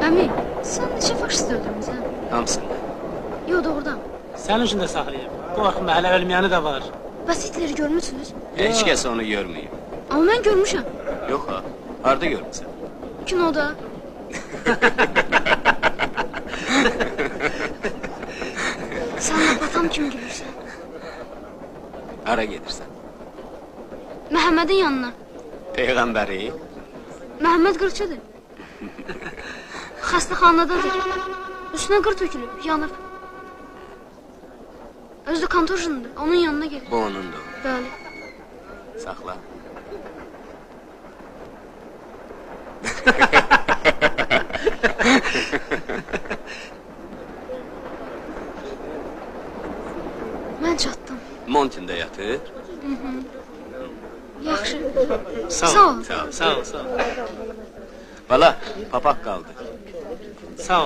Əmi, sən neçə faşist öldürmüsən? Hamısını. Yox, doğrudan. Sənin üçün də saxlayıb. Qorxma, hələ ölməyəni də var. Bəs Hitleri görmüsünüz? Heç kəs onu görməyib. Amma mən görmüşəm. Yox ha, harada görmüsən? Kinoda. Sən lap atam kimi gülürsən. Hara gedirsən? Məhəmmədin yanına. Peyğəmbəri? Məhəmməd qırçıdır. Xəstəxanadadır. Üstünə qır tökülüb, yanıb. Özü də kontorjundur, onun yanına gedir. Bu onundur. Bəli. Saxla. Mən çatdım. Montində yatır. Yaxşı. Sağ ol. Sağ ol. Sağ ol. Bala, papaq qaldı. Sağ ol.